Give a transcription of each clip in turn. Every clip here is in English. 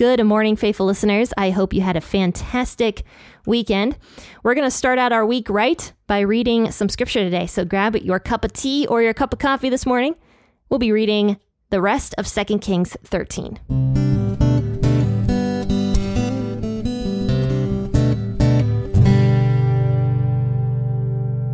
Good morning, faithful listeners. I hope you had a fantastic weekend. We're going to start out our week right by reading some scripture today. So grab your cup of tea or your cup of coffee this morning. We'll be reading the rest of 2 Kings 13.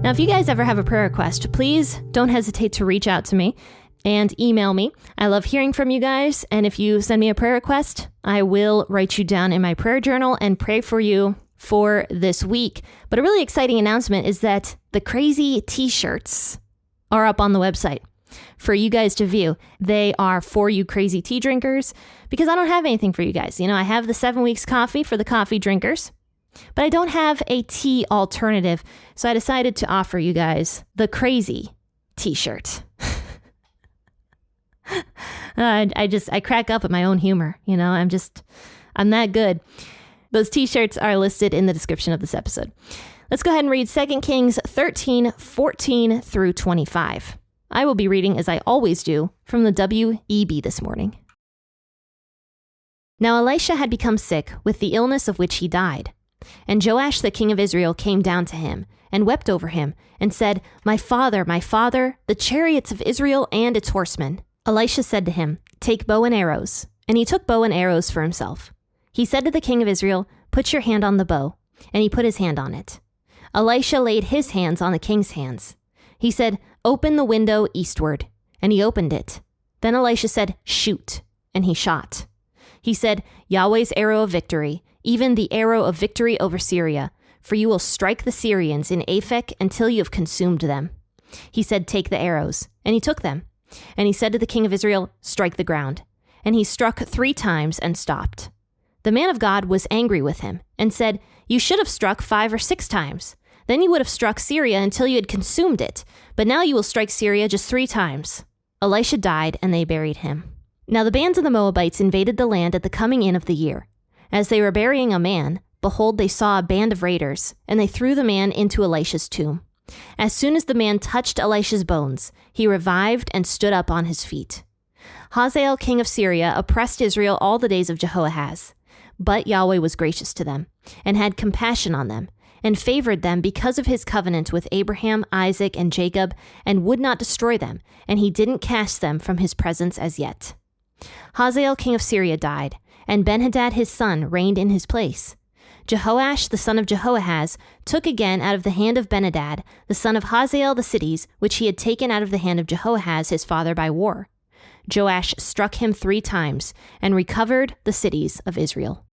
Now, if you guys ever have a prayer request, please don't hesitate to reach out to me and email me. I love hearing from you guys. And if you send me a prayer request, I will write you down in my prayer journal and pray for you for this week. But a really exciting announcement is that the crazy t-shirts are up on the website for you guys to view. They are for you crazy tea drinkers because I don't have anything for you guys. I have the 7 weeks coffee for the coffee drinkers, but I don't have a tea alternative. So I decided to offer you guys the crazy t-shirt. I crack up at my own humor. I'm that good. Those t-shirts are listed in the description of this episode. Let's go ahead and read 2 Kings 13, 14 through 25. I will be reading, as I always do, from the WEB this morning. Now Elisha had become sick with the illness of which he died. And Joash the king of Israel came down to him and wept over him and said, my father, the chariots of Israel and its horsemen. Elisha said to him, take bow and arrows. And he took bow and arrows for himself. He said to the king of Israel, put your hand on the bow. And he put his hand on it. Elisha laid his hands on the king's hands. He said, open the window eastward. And he opened it. Then Elisha said, shoot. And he shot. He said, Yahweh's arrow of victory, even the arrow of victory over Syria, for you will strike the Syrians in Aphek until you have consumed them. He said, take the arrows. And he took them. And he said to the king of Israel, strike the ground. And he struck 3 times and stopped. The man of God was angry with him and said, you should have struck 5 or 6 times. Then you would have struck Syria until you had consumed it. But now you will strike Syria just 3 times. Elisha died and they buried him. Now the bands of the Moabites invaded the land at the coming in of the year. As they were burying a man, behold, they saw a band of raiders, and they threw the man into Elisha's tomb. As soon as the man touched Elisha's bones, he revived and stood up on his feet. Hazael, king of Syria, oppressed Israel all the days of Jehoahaz. But Yahweh was gracious to them, and had compassion on them, and favored them because of his covenant with Abraham, Isaac, and Jacob, and would not destroy them, and he didn't cast them from his presence as yet. Hazael, king of Syria, died, and Benhadad his son reigned in his place. Jehoash, the son of Jehoahaz, took again out of the hand of Benhadad, the son of Hazael, the cities, which he had taken out of the hand of Jehoahaz his father by war. Joash struck him 3 times, and recovered the cities of Israel.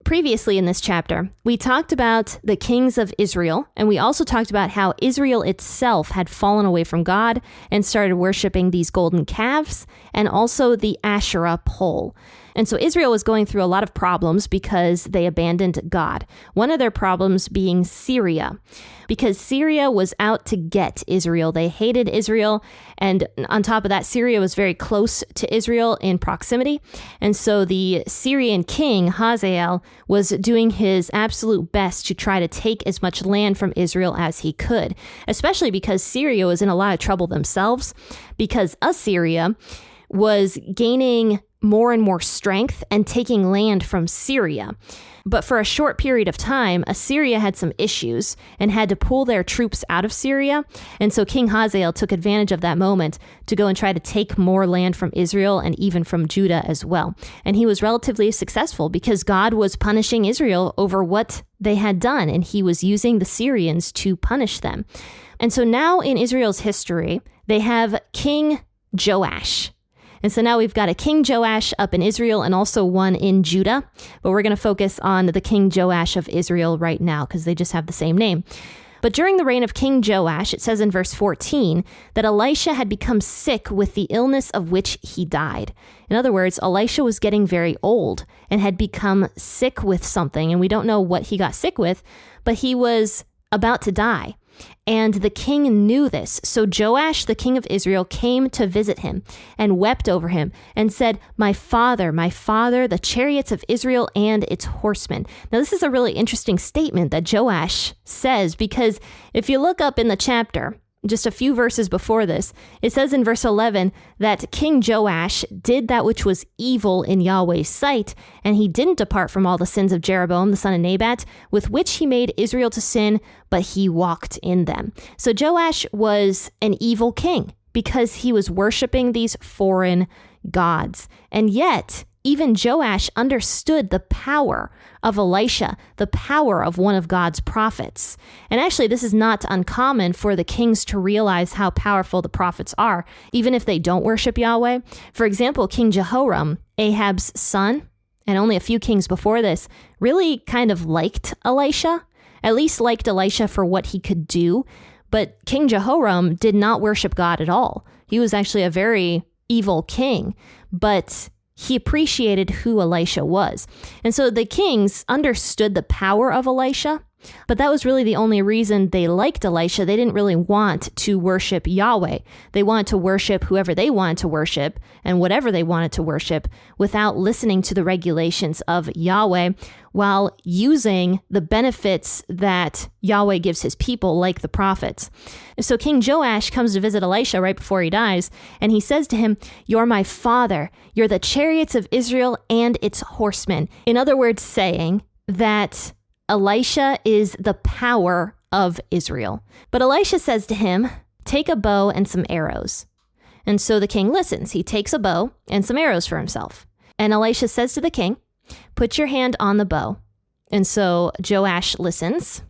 Previously in this chapter, we talked about the kings of Israel, and we also talked about how Israel itself had fallen away from God and started worshiping these golden calves and also the Asherah pole. And so Israel was going through a lot of problems because they abandoned God. One of their problems being Syria, because Syria was out to get Israel. They hated Israel. And on top of that, Syria was very close to Israel in proximity. And so the Syrian king, Hazael, was doing his absolute best to try to take as much land from Israel as he could, especially because Syria was in a lot of trouble themselves, because Assyria was gaining more and more strength and taking land from Syria. But for a short period of time, Assyria had some issues and had to pull their troops out of Syria. And so King Hazael took advantage of that moment to go and try to take more land from Israel and even from Judah as well. And he was relatively successful because God was punishing Israel over what they had done, and he was using the Syrians to punish them. And so now in Israel's history, they have King Joash. And so now we've got a King Joash up in Israel and also one in Judah. But we're going to focus on the King Joash of Israel right now because they just have the same name. But during the reign of King Joash, it says in verse 14 that Elisha had become sick with the illness of which he died. In other words, Elisha was getting very old and had become sick with something. And we don't know what he got sick with, but he was about to die. And the king knew this. So Joash, the king of Israel, came to visit him and wept over him and said, my father, the chariots of Israel and its horsemen. Now, this is a really interesting statement that Joash says, because if you look up in the chapter, just a few verses before this. It says in verse 11 that King Joash did that which was evil in Yahweh's sight, and he didn't depart from all the sins of Jeroboam, the son of Nebat, with which he made Israel to sin, but he walked in them. So Joash was an evil king because he was worshiping these foreign gods. And yet, even Joash understood the power of Elisha, the power of one of God's prophets. And actually, this is not uncommon for the kings to realize how powerful the prophets are, even if they don't worship Yahweh. For example, King Jehoram, Ahab's son, and only a few kings before this, really kind of liked Elisha, at least liked Elisha for what he could do. But King Jehoram did not worship God at all. He was actually a very evil king, but he appreciated who Elisha was. And so the kings understood the power of Elisha, but that was really the only reason they liked Elisha. They didn't really want to worship Yahweh. They wanted to worship whoever they wanted to worship and whatever they wanted to worship without listening to the regulations of Yahweh, while using the benefits that Yahweh gives his people, like the prophets. So King Joash comes to visit Elisha right before he dies, and he says to him, "You're my father. You're the chariots of Israel and its horsemen." In other words, saying that Elisha is the power of Israel. But Elisha says to him, "Take a bow and some arrows." And so the king listens. He takes a bow and some arrows for himself. And Elisha says to the king, "Put your hand on the bow." And so Joash listens.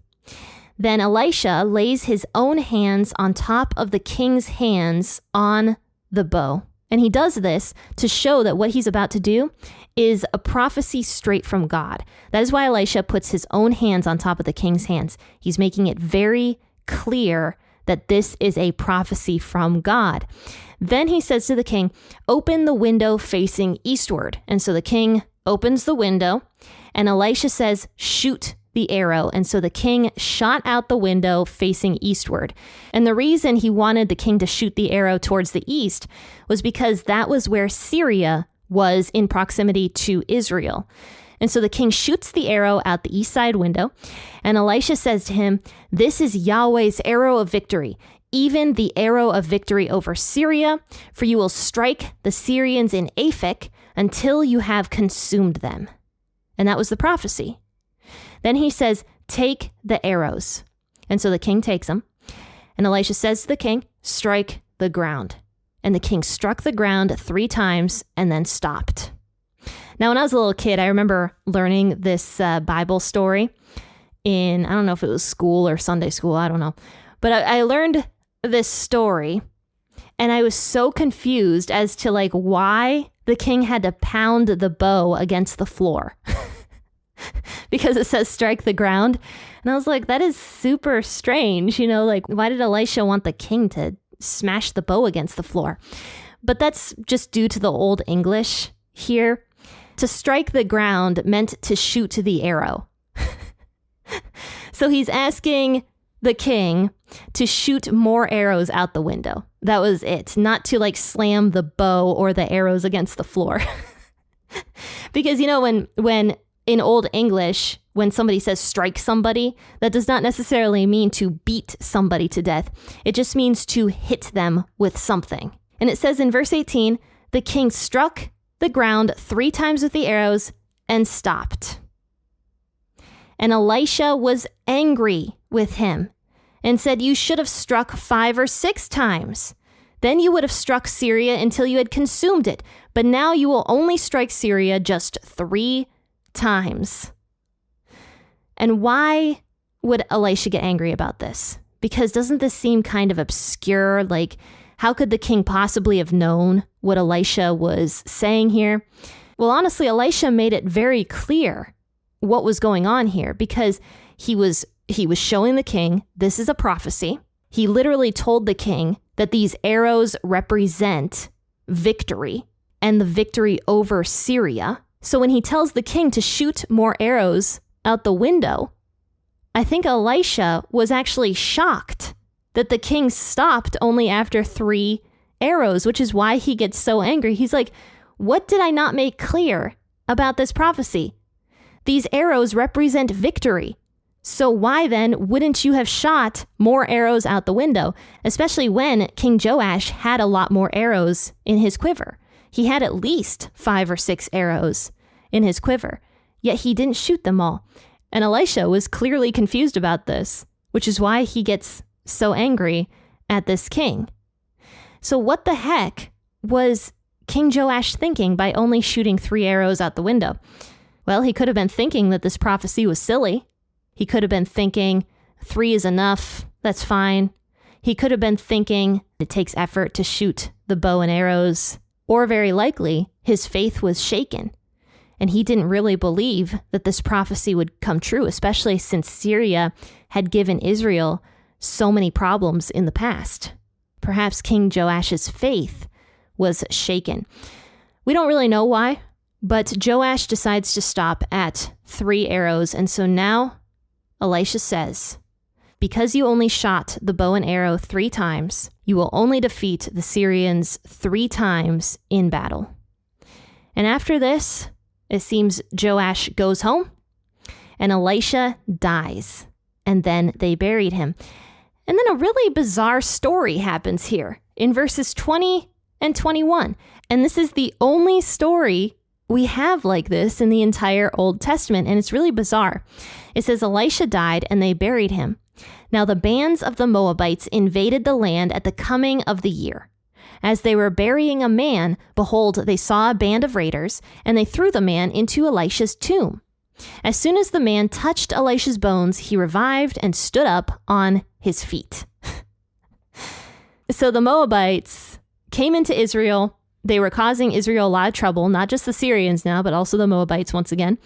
Then Elisha lays his own hands on top of the king's hands on the bow. And he does this to show that what he's about to do is a prophecy straight from God. That is why Elisha puts his own hands on top of the king's hands. He's making it very clear that this is a prophecy from God. Then he says to the king, "Open the window facing eastward." And so the king opens the window, and Elisha says, "Shoot the arrow." And so the king shot out the window facing eastward. And the reason he wanted the king to shoot the arrow towards the east was because that was where Syria was in proximity to Israel. And so the king shoots the arrow out the east side window, and Elisha says to him, "This is Yahweh's arrow of victory, even the arrow of victory over Syria, for you will strike the Syrians in Aphek until you have consumed them." And that was the prophecy. Then he says, "Take the arrows." And so the king takes them. And Elisha says to the king, "Strike the ground." And the king struck the ground 3 times and then stopped. Now, when I was a little kid, I remember learning this Bible story in, I don't know if it was school or Sunday school, I don't know. But I learned this story, and I was so confused as to like why the king had to pound the bow against the floor. Because it says strike the ground. And I was like, that is super strange. You know, like, why did Elisha want the king to smash the bow against the floor? But that's just due to the Old English here. To strike the ground meant to shoot the arrow. So he's asking the king to shoot more arrows out the window. That was it. Not to like slam the bow or the arrows against the floor. Because, you know, when in Old English, when somebody says strike somebody, that does not necessarily mean to beat somebody to death. It just means to hit them with something. And it says in verse 18, the king struck the ground 3 times with the arrows and stopped. And Elisha was angry with him and said, "You should have struck 5 or 6 times. Then you would have struck Syria until you had consumed it. But now you will only strike Syria just 3 times." And why would Elisha get angry about this? Because doesn't this seem kind of obscure? Like, how could the king possibly have known what Elisha was saying here? Well, honestly, Elisha made it very clear what was going on here, because he was showing the king this is a prophecy. He literally told the king that these arrows represent victory and the victory over Syria. So when he tells the king to shoot more arrows out the window, I think Elisha was actually shocked that the king stopped only after 3 arrows, which is why he gets so angry. He's like, what did I not make clear about this prophecy? These arrows represent victory. So why then wouldn't you have shot more arrows out the window, especially when King Joash had a lot more arrows in his quiver? He had at least 5 or 6 arrows in his quiver, yet he didn't shoot them all. And Elisha was clearly confused about this, which is why he gets so angry at this king. So what the heck was King Joash thinking by only shooting 3 arrows out the window? Well, he could have been thinking that this prophecy was silly. He could have been thinking 3 is enough, that's fine. He could have been thinking it takes effort to shoot the bow and arrows. Or very likely, his faith was shaken. And he didn't really believe that this prophecy would come true, especially since Syria had given Israel so many problems in the past. Perhaps King Joash's faith was shaken. We don't really know why, but Joash decides to stop at 3 arrows. And so now Elisha says, because you only shot the bow and arrow 3 times, you will only defeat the Syrians 3 times in battle. And after this, it seems Joash goes home and Elisha dies, and then they buried him. And then a really bizarre story happens here in verses 20 and 21. And this is the only story we have like this in the entire Old Testament, and it's really bizarre. It says Elisha died and they buried him. Now the bands of the Moabites invaded the land at the coming of the year. As they were burying a man, behold, they saw a band of raiders, and they threw the man into Elisha's tomb. As soon as the man touched Elisha's bones, he revived and stood up on his feet. So the Moabites came into Israel. They were causing Israel a lot of trouble, not just the Syrians now, but also the Moabites once again.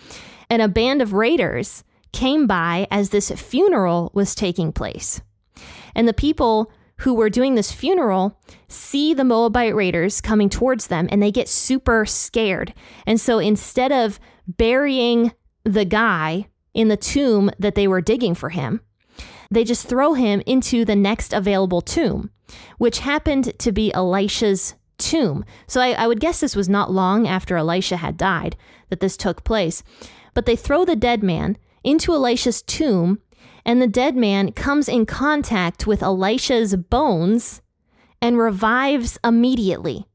And a band of raiders came by as this funeral was taking place. And the people who were doing this funeral see the Moabite raiders coming towards them, and they get super scared. And so instead of burying the guy in the tomb that they were digging for him, they just throw him into the next available tomb, which happened to be Elisha's tomb. So I would guess this was not long after Elisha had died that this took place. But they throw the dead man into Elisha's tomb, and the dead man comes in contact with Elisha's bones and revives immediately.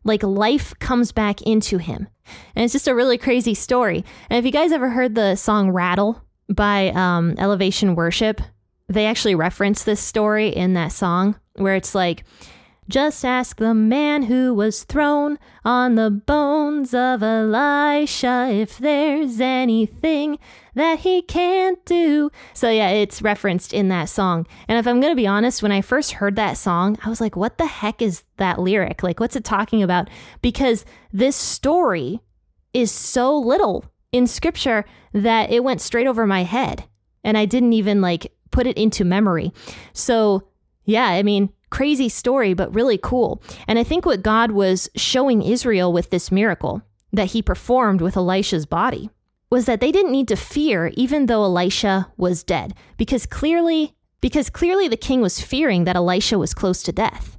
Like life comes back into him. And it's just a really crazy story. And if you guys ever heard the song Rattle by Elevation Worship, they actually reference this story in that song where it's like, just ask the man who was thrown on the bones of Elisha if there's anything that he can't do. So yeah, it's referenced in that song. And if I'm going to be honest, when I first heard that song, I was like, what the heck is that lyric? Like, what's it talking about? Because this story is so little in scripture that it went straight over my head. And I didn't even put it into memory. So yeah, I mean, crazy story, but really cool. And I think what God was showing Israel with this miracle that he performed with Elisha's body was that they didn't need to fear even though Elisha was dead, because clearly the king was fearing that Elisha was close to death.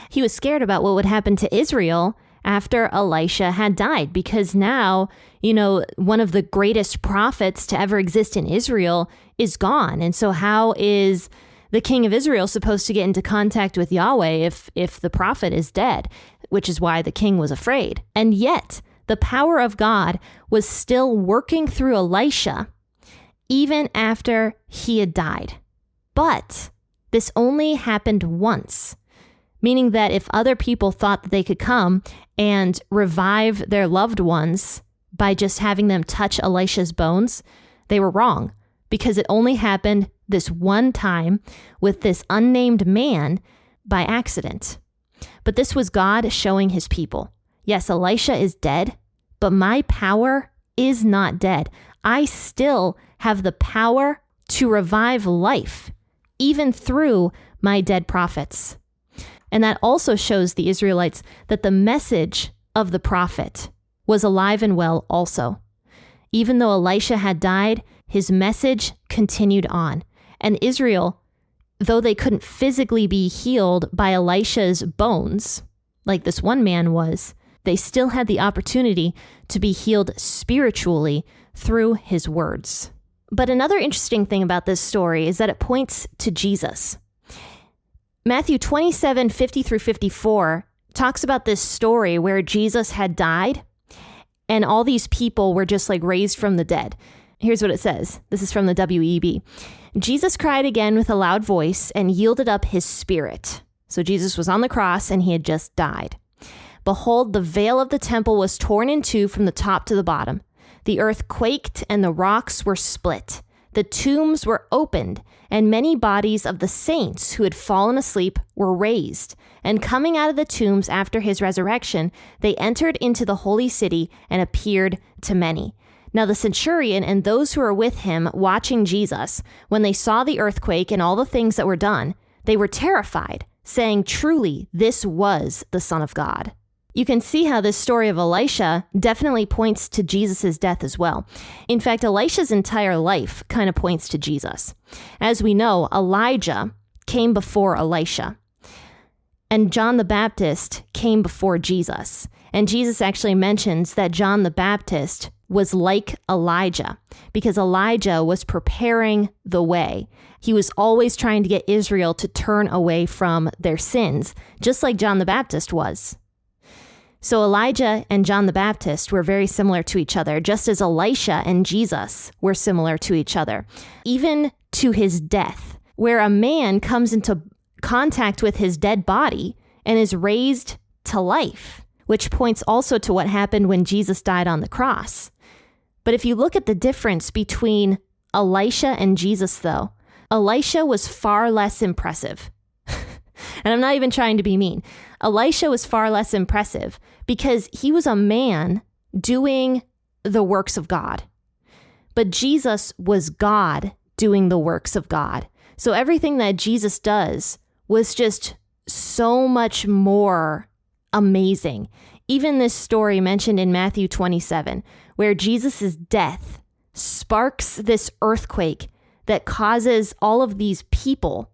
He was scared about what would happen to Israel after Elisha had died, because now, one of the greatest prophets to ever exist in Israel is gone. And so how is the king of Israel supposed to get into contact with Yahweh if the prophet is dead, which is why the king was afraid. And yet the power of God was still working through Elisha even after he had died. But this only happened once, meaning that if other people thought that they could come and revive their loved ones by just having them touch Elisha's bones, they were wrong, because it only happened this one time with this unnamed man by accident. But this was God showing his people, yes, Elisha is dead, but my power is not dead. I still have the power to revive life, even through my dead prophets. And that also shows the Israelites that the message of the prophet was alive and well also. Even though Elisha had died, his message continued on. And Israel, though they couldn't physically be healed by Elisha's bones, like this one man was, they still had the opportunity to be healed spiritually through his words. But another interesting thing about this story is that it points to Jesus. Matthew 27, 50 through 54 talks about this story where Jesus had died and all these people were just like raised from the dead. Here's what it says. This is from the WEB. Jesus cried again with a loud voice and yielded up his spirit. So Jesus was on the cross and he had just died. Behold, the veil of the temple was torn in two from the top to the bottom. The earth quaked and the rocks were split. The tombs were opened, and many bodies of the saints who had fallen asleep were raised. And coming out of the tombs after his resurrection, they entered into the holy city and appeared to many. Now the centurion and those who were with him watching Jesus, when they saw the earthquake and all the things that were done, they were terrified, saying, "Truly, this was the Son of God." You can see how this story of Elisha definitely points to Jesus' death as well. In fact, Elisha's entire life kind of points to Jesus. As we know, Elijah came before Elisha, and John the Baptist came before Jesus. And Jesus actually mentions that John the Baptist was like Elijah because Elijah was preparing the way. He was always trying to get Israel to turn away from their sins, just like John the Baptist was. So Elijah and John the Baptist were very similar to each other, just as Elisha and Jesus were similar to each other, even to his death, where a man comes into contact with his dead body and is raised to life, which points also to what happened when Jesus died on the cross. But if you look at the difference between Elisha and Jesus, though, Elisha was far less impressive. And I'm not even trying to be mean. Elisha was far less impressive because he was a man doing the works of God. But Jesus was God doing the works of God. So everything that Jesus does was just so much more amazing. Even this story mentioned in Matthew 27, where Jesus' death sparks this earthquake that causes all of these people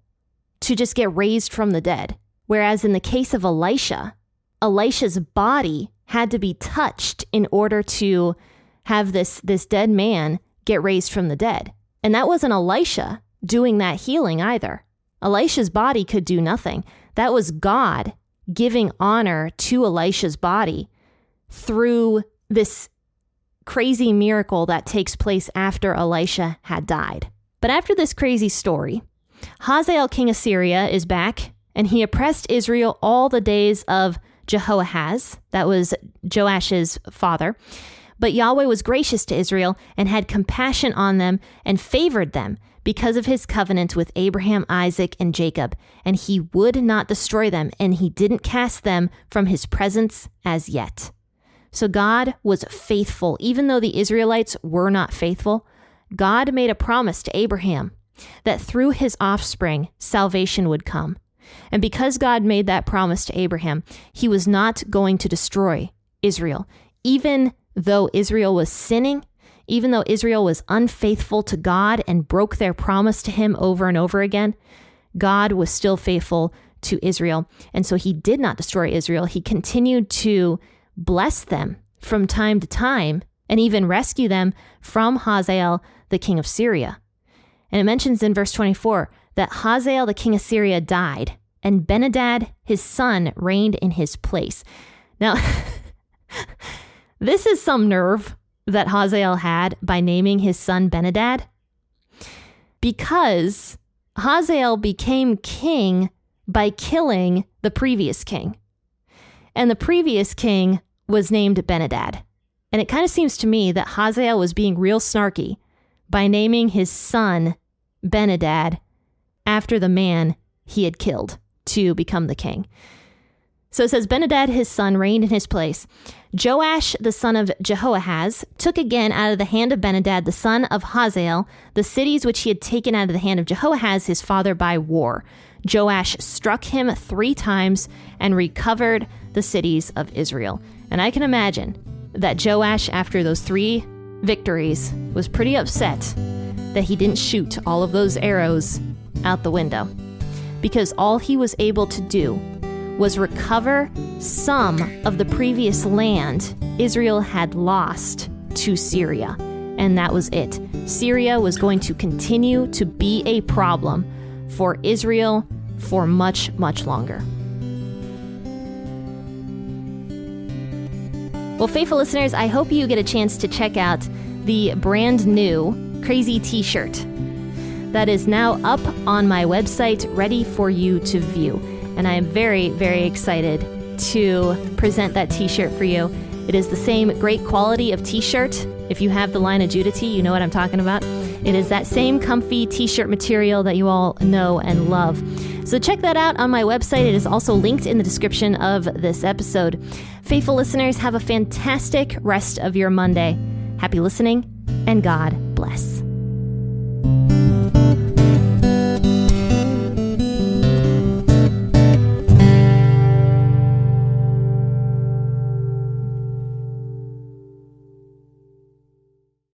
to just get raised from the dead. Whereas in the case of Elisha, Elisha's body had to be touched in order to have this dead man get raised from the dead. And that wasn't Elisha doing that healing either. Elisha's body could do nothing. That was God giving honor to Elisha's body through this crazy miracle that takes place after Elisha had died. But after this crazy story, Hazael, king of Syria, is back, and he oppressed Israel all the days of Jehoahaz, that was Joash's father. But Yahweh was gracious to Israel and had compassion on them and favored them because of his covenant with Abraham, Isaac, and Jacob. And he would not destroy them, and he didn't cast them from his presence as yet. So God was faithful. Even though the Israelites were not faithful, God made a promise to Abraham that through his offspring, salvation would come. And because God made that promise to Abraham, he was not going to destroy Israel. Even though Israel was sinning, even though Israel was unfaithful to God and broke their promise to him over and over again, God was still faithful to Israel. And so he did not destroy Israel. He continued to bless them from time to time and even rescue them from Hazael, the king of Syria. And it mentions in verse 24 that Hazael, the king of Syria, died, and Ben-Hadad, his son, reigned in his place. Now, this is some nerve that Hazael had by naming his son Ben-Hadad, because Hazael became king by killing the previous king. And the previous king was named Ben-Hadad. And it kind of seems to me that Hazael was being real snarky by naming his son Ben-Hadad after the man he had killed to become the king. So it says, Ben-Hadad, his son, reigned in his place. Joash, the son of Jehoahaz, took again out of the hand of Ben-Hadad, the son of Hazael, the cities which he had taken out of the hand of Jehoahaz, his father, by war. Joash struck him 3 times and recovered the cities of Israel. And I can imagine that Joash, after those 3 victories, was pretty upset that he didn't shoot all of those arrows out the window, because all he was able to do was recover some of the previous land Israel had lost to Syria. and that was it. Syria was going to continue to be a problem for Israel for much, much longer. Well, faithful listeners, I hope you get a chance to check out the brand new Crazy t-shirt that is now up on my website, ready for you to view. And I am very, very excited to present that t-shirt for you. It is the same great quality of t-shirt. If you have the line of Judah tee, you know what I'm talking about. It is that same comfy t-shirt material that you all know and love. So check that out on my website. It is also linked in the description of this episode. Faithful listeners, have a fantastic rest of your Monday. Happy listening, and God